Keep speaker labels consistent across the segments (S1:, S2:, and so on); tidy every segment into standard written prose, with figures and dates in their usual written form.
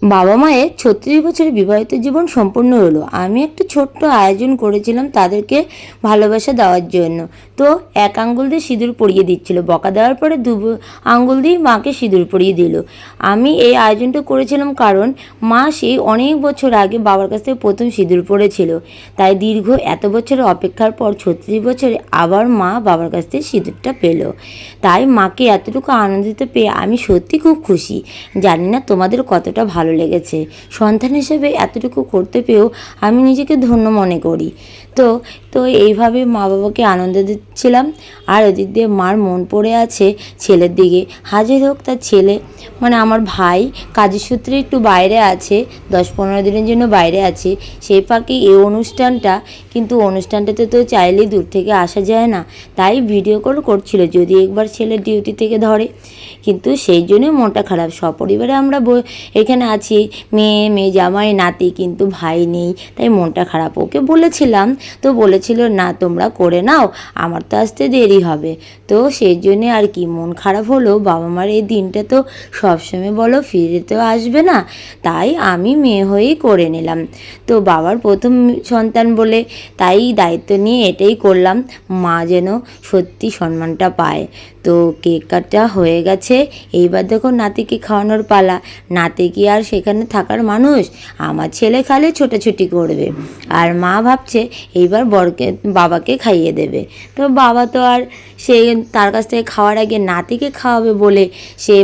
S1: বাবা মায়ের ৩৬ বছরের বিবাহিত জীবন সম্পূর্ণ হলো। আমি একটা ছোট্ট আয়োজন করেছিলাম তাদেরকে ভালোবাসা দেওয়ার জন্য। তো এক আঙ্গুল দিয়ে সিঁদুর পরিয়ে দিচ্ছিল, বকা দেওয়ার পরে আঙ্গুল দিয়ে মাকে সিঁদুর পরিয়ে দিল। আমি এই আয়োজনটা করেছিলাম কারণ মা সেই অনেক বছর আগে বাবার কাছ থেকে প্রথম সিঁদুর পড়েছিল। তাই দীর্ঘ এত বছরের অপেক্ষার পর ৩৬ বছরে আবার মা বাবার কাছ থেকে সিঁদুরটা পেল। তাই মাকে এতটুকু আনন্দিত পেয়ে আমি সত্যি খুব খুশি। জানি না তোমাদের কতটা ভালো লেগেছে। সন্তান হিসেবে এতটুকু করতে পেয়েও আমি নিজেকে ধন্য মনে করি। তো তো এইভাবে মা বাবাকে আনন্দ দিচ্ছিলাম। আর ওদিক দিয়ে মার মন পড়ে আছে ছেলের দিকে। হাজির হোক তার ছেলে, মানে আমার ভাই কাজের সূত্রে একটু বাইরে আছে, ১০-১৫ দিনের জন্য বাইরে আছে। সেই ফাঁকে এই অনুষ্ঠানটা, কিন্তু অনুষ্ঠানটাতে তো চাইলেই দূর থেকে আসা যায় না। তাই ভিডিও কল করছিল যদি একবার ছেলে ডিউটি থেকে ধরে। কিন্তু সেই জন্যই মনটা খারাপ। সপরিবারে আমরা এখানে আছি, মেয়ে জামাই নাতি, কিন্তু ভাই নেই, তাই মনটা খারাপ। ওকে বলেছিলাম, তো বলেছিল না তোমরা করে নাও, আমার তো আসতে দেরি হবে। তো সেই জন্যে আর কি মন খারাপ হলো। বাবা মার এই দিনটা তো সবসময় বলো ফিরে তো আসবে না, তাই আমি মেয়ে হয়েই করে নিলাম। তো বাবার প্রথম সন্তান বলে তাই দায়িত্ব নিয়ে এটাই করলাম, মা যেন সত্যি সম্মানটা পায়। তো কেক কাটা হয়ে গেছে, এইবার দেখো নাতিকে খাওয়ানোর পালা। নাতি কি আর সেখানে থাকার মানুষ? আমার ছেলে খালি ছোটাছুটি করবে, আর মা ভাবছে এইবার বাবাকে খাইয়ে দেবে। তো বাবা তো আর সে তার কাছ থেকে খাওয়ার আগে নাতিকে খাওয়াবে বলে সে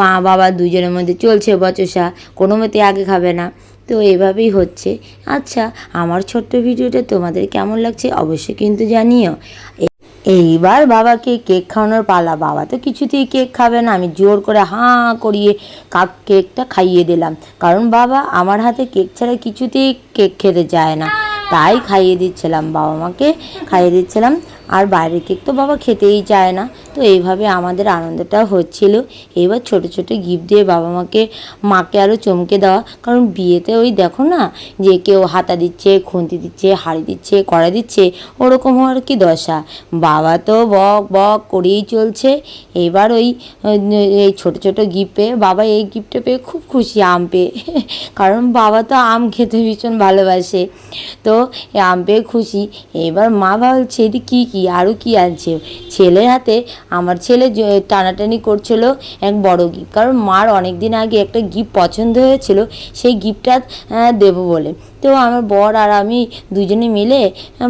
S1: মা বাবা দুজনের মধ্যে চলছে বচসা, কোনো মতে আগে খাবে না। তো এভাবেই হচ্ছে। আচ্ছা, আমার ছোট্ট ভিডিওটা তোমাদের কেমন লাগছে অবশ্যই কিন্তু জানিও। এইবার বাবাকে কেক খাওয়ানোর পালা। বাবা তো কিছুতেই কেক খাবে না, আমি জোর করে হাঁ করিয়ে কেকটা খাইয়ে দিলাম, কারণ বাবা আমার হাতে কেক ছাড়া কিছুতেই কেক খেতে চায় না। তাই খাইয়ে দিচ্ছিলাম, বাবা মাকে খাইয়ে দিচ্ছিলাম। আর বাইরের কেক তো বাবা খেতেই চায় না। তো এইভাবে আমাদের আনন্দটা হচ্ছিল। এবার ছোট ছোট গিফট দিয়ে বাবা মাকে আরও চমকে দেওয়া, কারণ বিয়েতে ওই দেখো না যে কেউ হাতা দিচ্ছে, খুন্তি দিচ্ছে, হাঁড়ি দিচ্ছে, কড়া দিচ্ছে, ওরকম হওয়ার কি দশা। বাবা তো বক বক করেই চলছে। এবার এই ছোট ছোট গিফট পেয়ে বাবা এই গিফটটা পেয়ে খুব খুশি, আম পেয়ে কারণ বাবা তো আম খেতে ভীষণ ভালোবাসে। তো আম পেয়ে খুশি। এবার মা ভাবছে এটি কী আরও কী আছে। ছেলের হাতে আমার ছেলে টানাটানি করছিল এক বড় গিফট, কারণ মার অনেক দিন আগে একটা গিফট পছন্দ হয়েছিল, সেই গিফটটা দেবো বলে। তো আমার বর আর আমি দুজনে মিলে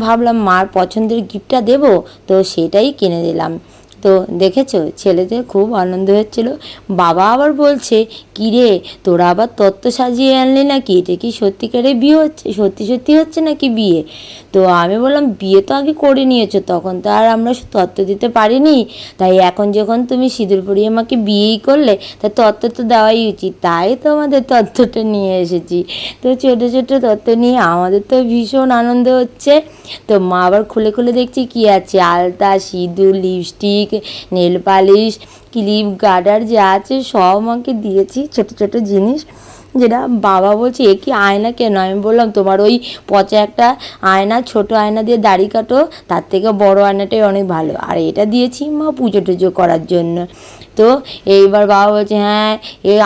S1: ভাবলাম মার পছন্দের গিফটটা দেবো, তো সেটাই কিনে দিলাম। তো দেখেছো ছেলেদের খুব আনন্দ হচ্ছিল। বাবা আবার বলছে কী রে তোরা আবার তত্ত্ব সাজিয়ে আনলি নাকি, এটা কি সত্যিকারের বিয়ে হচ্ছে, সত্যি হচ্ছে নাকি বিয়ে? তো আমি বললাম বিয়ে তো আগে করে নিয়েছো, তখন তো আর আমরা তত্ত্ব দিতে পারিনি, তাই এখন যখন তুমি সিঁদুর পরিয়ে আমাকে বিয়েই করলে, তা তত্ত্ব তো দেওয়াই উচিত, তাই তো আমাদের তত্ত্বটা নিয়ে এসেছি। তো ছোটো ছোটো তত্ত্ব নিয়ে আমাদের তো ভীষণ আনন্দ হচ্ছে। তো মা আবার খুলে খুলে দেখছি কী আছে, আলতা, সিঁদুর, লিপস্টিক, নেল পালিশ, ক্লিপ, গার্ডার যা আছে সব আমাকে দিয়েছি, ছোট ছোট জিনিস। যেটা বাবা বলছে এ কি আয়না কেন? আমি বললাম তোমার ওই পচা একটা আয়না, ছোট আয়না দিয়ে দাড়ি কাটো, তার থেকে বড় আয়নাটাই অনেক ভালো। আর এটা দিয়েছি মা পুজো টুজো করার জন্য। তো এইবার বাবা বলছে হ্যাঁ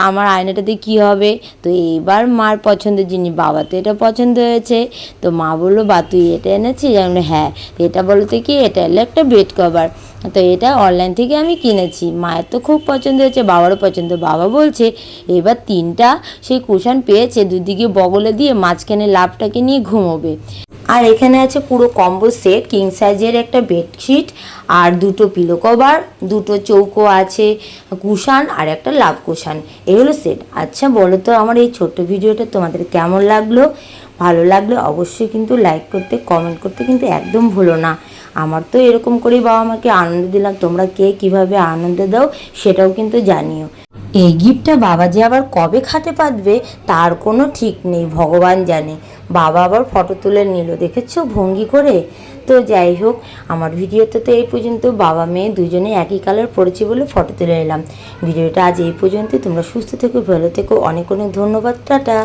S1: আমার আয়নাটাতে কী হবে? তো এইবার মার পছন্দের জিনিস, বাবা তো এটা পছন্দ হয়েছে। তো মা বললো বা তুই এটা এনেছিস? আমি হ্যাঁ। তো এটা বলতে কি এটা হলো একটা বেড কভার, তো এটা অনলাইন থেকে আমি কিনেছি। মায়ের তো খুব পছন্দ হয়েছে, বাবারও পছন্দ। বাবা বলছে এবার 3টা সেই কুশন পেয়েছে, দুদিকে বগলে দিয়ে মাঝখানে লাভটাকে নিয়ে ঘুমোবে। আর এখানে আছে পুরো কম্বো সেট, কিং সাইজের একটা বেডশিট আর 2টো পিলো কভার, 2টো চৌকো আছে, কুশান আর একটা লাভ কুশান, এই হলো সেট। আচ্ছা বলো তো আমার এই ছোট্ট ভিডিওটা তোমাদের কেমন লাগলো? ভালো লাগলে অবশ্যই কিন্তু লাইক করতে, কমেন্ট করতে কিন্তু একদম ভুলো না। আমার তো এরকম করেই বাবা মাকে আনন্দ দিলাম, তোমরা কে কীভাবে আনন্দ দাও সেটাও কিন্তু জানিও। এই গিফটটা বাবা যে আবার কবে খাতে পাতবে তার কোনো ঠিক নেই, ভগবান জানে। বাবা আবার ফটো তুলে নিল, দেখেছো ভঙ্গি করে। তো যাই হোক, আমার ভিডিওতে তো এই পর্যন্ত। বাবা মেয়ে দুজনে একই কালার পরেছি বলে ফটো তুলে নিলাম। ভিডিওটা আজ এই পর্যন্ত। তোমরা সুস্থ থেকো, ভালো থেকো, অনেক অনেক ধন্যবাদ, টাটা।